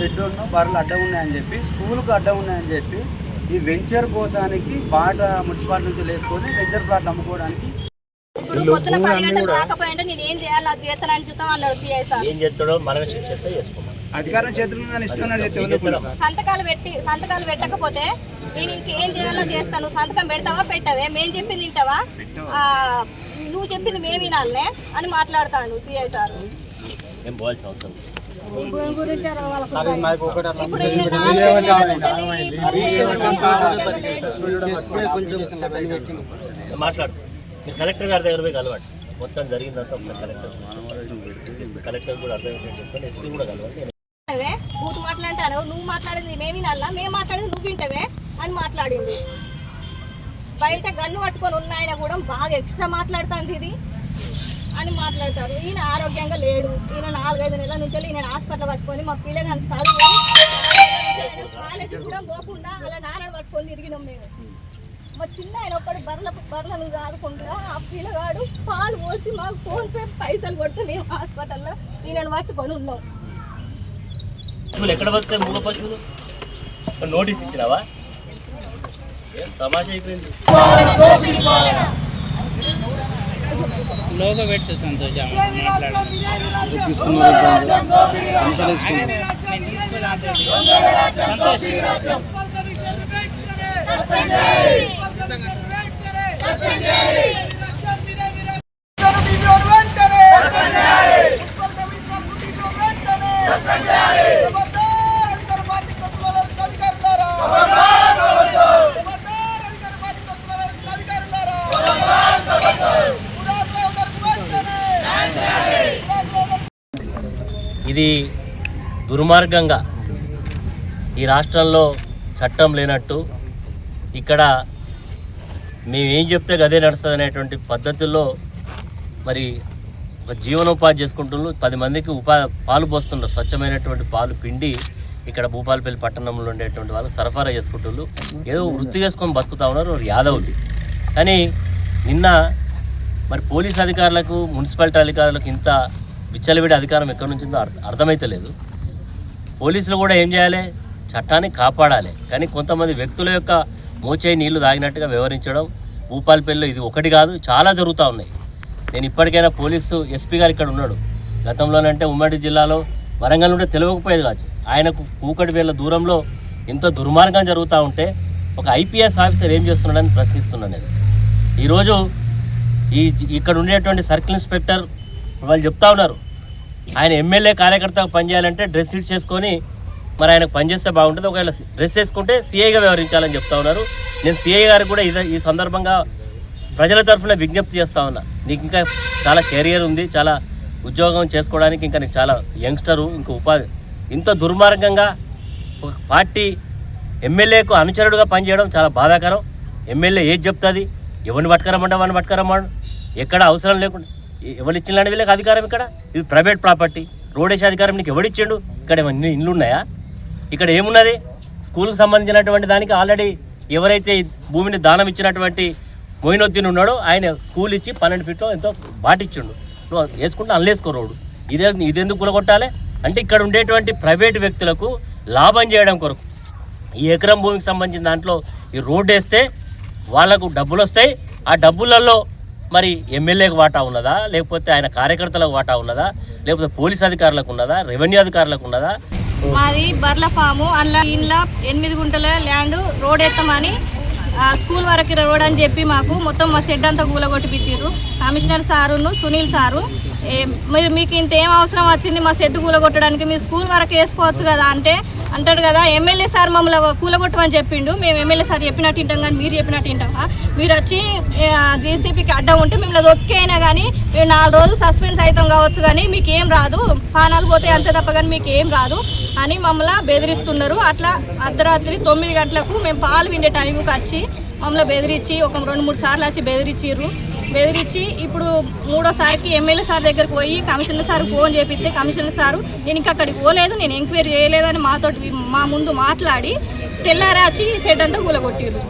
Shed బర్రెలు అడ్డం ఉన్నాయని చెప్పి స్కూల్కు అడ్డం ఉన్నాయని చెప్పి ఈ వెంచర్ కోసానికి బాట మున్సిపాలిటీ నుంచి వేసుకొని వెంచర్ ప్లాట్లు అమ్ముకోవడానికి పొద్దున 10 గంటలకు రాకపోయింటే నేను ఏం చేయాలి అది చేస్తానని చెప్తాం అన్నాడు సిఐ సార్. ఏం చేస్తాడో మనమే చెప్తే చేసుకున్నాం. అధికారం చేతుల్లో ఇస్తున్నాడు. సంతకాలు పెట్టకపోతే నేను ఇంకేం చేయాలో చేస్తాను. సంతకం పెడతావా పెట్టవే, మేము చెప్పింది వింటావా, నువ్వు చెప్పింది మేము వినాలనే అని మాట్లాడతాను సిఐ సార్. ఏం పోవాల్సిన అవసరం మాట్లాడు. మీరు కలెక్టర్ గారి దగ్గర పోయి కలవాడు. మొత్తం జరిగిందంతా ఒకసారి కలెక్టర్ కూడా అర్థం చెప్తాను. ఎస్పీ కూడా కలవాలి. బూత్ మాట్లాంటాను, నువ్వు మాట్లాడింది మేము వినాలా, మేము మాట్లాడింది నువ్వు వింటవే అని మాట్లాడింది. బయట గన్ను పట్టుకొని ఉన్నాయన కూడా బాగా ఎక్స్ట్రా మాట్లాడుతుంది ఇది అని మాట్లాడతారు. ఈయన ఆరోగ్యంగా లేడు. ఈయన 4-5 నెలల నుంచి ఈయన హాస్పిటల్ పట్టుకొని మా పిల్లగాని చదువు కాలేజీ కూడా పోకుండా అలా నాన్నని పట్టుకొని తిరిగినాం మేము. మా చిన్న ఆయన ఒక్కడు బర్రెలను కాదుకుంటా ఆ పిల్లగాడు పాలు పోసి మాకు ఫోన్పే పైసలు కొడితే మేము హాస్పిటల్లో ఈయనను పట్టుకొని ఉన్నాం. ఎక్కడ వస్తే మూగ పశువులు నోటీస్ ఇచ్చినావా? తమాషా అయిపోయింది. లోగో పెట్టు సంతోషం ఇది దుర్మార్గంగా ఈ రాష్ట్రంలో చట్టం లేనట్టు ఇక్కడ మేమేం చెప్తే గదే నడుస్తుంది అనేటువంటి పద్ధతుల్లో మరి ఒక జీవనోపాధి చేసుకుంటున్నారు. 10 మందికి పాలు పోస్తున్నారు. స్వచ్ఛమైనటువంటి పాలు పిండి ఇక్కడ భూపాలపల్లి పట్టణంలో ఉండేటువంటి వాళ్ళకి సరఫరా చేసుకుంటున్నారు. ఏదో వృత్తి చేసుకొని బతుకుతా ఉన్నారు యాదవులు. కానీ నిన్న మరి పోలీస్ అధికారులకు మున్సిపాలిటీ అధికారులకు ఇంత విచ్చలవిడి అధికారం ఎక్కడి నుంచి ఉందో అర్థమైతలేదు. పోలీసులు కూడా ఏం చేయాలి, చట్టాన్ని కాపాడాలి. కానీ కొంతమంది వ్యక్తుల యొక్క మోచేయి నీళ్లు తాగినట్టుగా వ్యవహరించడం భూపాలపల్లిలో ఇది ఒకటి కాదు, చాలా జరుగుతూ ఉన్నాయి. నేను ఇప్పటికైనా పోలీసు ఎస్పీ గారు ఇక్కడ ఉన్నాడు. గతంలోనంటే ఉమ్మడి జిల్లాలో వరంగల్ ఉంటే తెలియకపోయేది కాదు. ఆయనకు కూకటి వేల దూరంలో ఎంతో దుర్మార్గం జరుగుతూ ఉంటే ఒక ఐపీఎస్ ఆఫీసర్ ఏం చేస్తున్నాడని ప్రశ్నిస్తున్నాను నేను. ఈరోజు ఇక్కడ ఉండేటువంటి సర్కిల్ ఇన్స్పెక్టర్ వాళ్ళు చెప్తా ఉన్నారు, ఆయన ఎమ్మెల్యే కార్యకర్తగా పనిచేయాలంటే డ్రెస్ ఇట్ చేసుకొని మరి ఆయనకు పనిచేస్తే బాగుంటుంది, ఒకవేళ డ్రెస్ వేసుకుంటే సిఐగా వ్యవహరించాలని చెప్తా ఉన్నారు. నేను సిఐ గారికి కూడా ఈ సందర్భంగా ప్రజల తరఫున విజ్ఞప్తి చేస్తూ ఉన్నా. నీకు ఇంకా చాలా కెరియర్ ఉంది, చాలా ఉద్యోగం చేసుకోవడానికి ఇంకా నీకు చాలా యంగ్స్టరు, ఇంకా ఉపాధి. ఇంత దుర్మార్గంగా ఒక పార్టీ ఎమ్మెల్యేకు అనుచరుడుగా పనిచేయడం చాలా బాధాకరం. ఎమ్మెల్యే ఏది చెప్తుంది, ఎవరిని పట్టుకరమ్మంటే వాడిని పట్టుకరమ్మాడు, ఎక్కడ అవసరం లేకుండా ఎవరు ఇచ్చిన వీళ్ళకి అధికారం. ఇక్కడ ఇది ప్రైవేట్ ప్రాపర్టీ, రోడ్ వేసే అధికారం నీకు ఎవడిచ్చిండు? ఇక్కడ ఏమన్నా ఇండ్లు ఉన్నాయా? ఇక్కడ ఏమున్నది? స్కూల్కి సంబంధించినటువంటి దానికి ఆల్రెడీ ఎవరైతే భూమిని దానం ఇచ్చినటువంటి మొయినుద్దీన్ ఉన్నాడో ఆయన స్కూల్ ఇచ్చి 12 ఫీట్లో ఎంతో బాటిచ్చిండు. నువ్వు వేసుకుంటే అల్లేసుకో రోడ్డు. ఇదెందుకు కూలగొట్టాలి అంటే ఇక్కడ ఉండేటువంటి ప్రైవేట్ వ్యక్తులకు లాభం చేయడం కొరకు ఈ ఎకరం భూమికి సంబంధించిన దాంట్లో ఈ రోడ్డు వేస్తే వాళ్ళకు డబ్బులు వస్తాయి. ఆ డబ్బులలో మరి ఎమ్మెల్యేకి వాటా ఉన్నదా, లేకపోతే ఆయన కార్యకర్తలకు వాటా ఉన్నదా, లేకపోతే పోలీస్ అధికారులకు ఉన్నదా, రెవెన్యూ అధికారులకు ఉన్నదా? మాది బర్ల ఫాము, అందులో ఇంట్లో 8 గుంటల ల్యాండ్ రోడ్ ఎత్తమని స్కూల్ వరకు రోడ్ అని చెప్పి మాకు మొత్తం మా షెడ్ అంతా కూలగొట్టిపించారు. కమిషనర్ సారును సునీల్ సారు, మీకు ఇంతేం అవసరం వచ్చింది మా షెడ్ కూలగొట్టడానికి, మీరు స్కూల్ వరకు వేసుకోవచ్చు కదా అంటే అంటాడు కదా, ఎమ్మెల్యే సార్ మమ్మల్ని కూలగొట్టమని చెప్పిండు. మేము ఎమ్మెల్యే సార్ చెప్పినట్టు వింటాం కానీ మీరు చెప్పినట్టు వింటామా? మీరు వచ్చి జేసీపీకి అడ్డం ఉంటే మిమ్మల్ని ఒక్కైనా కానీ మేము 4 రోజులు సస్పెన్స్ అవుతాం కావచ్చు, కానీ మీకు ఏం రాదు, పానాలు పోతే అంతే తప్ప కానీ మీకు ఏం రాదు అని మమ్మల్ని బెదిరిస్తున్నారు. అట్లా అర్ధరాత్రి 9 గంటలకు మేము పాలు విండే టైంకి వచ్చి మమ్మల్ని బెదిరించి ఒక 2-3 సార్లు వచ్చి బెదిరించి ఇప్పుడు 3వసారికి ఎమ్మెల్యే సార్ దగ్గరకు పోయి కమిషనర్ సార్ ఫోన్ చేపిస్తే కమిషనర్ సారు నేను ఇంకా అక్కడికి పోలేదు, నేను ఎంక్వైరీ చేయలేదని మా ముందు మాట్లాడి తెల్లారి వచ్చి షెడ్ అంతా కూలగొట్టిర్రు.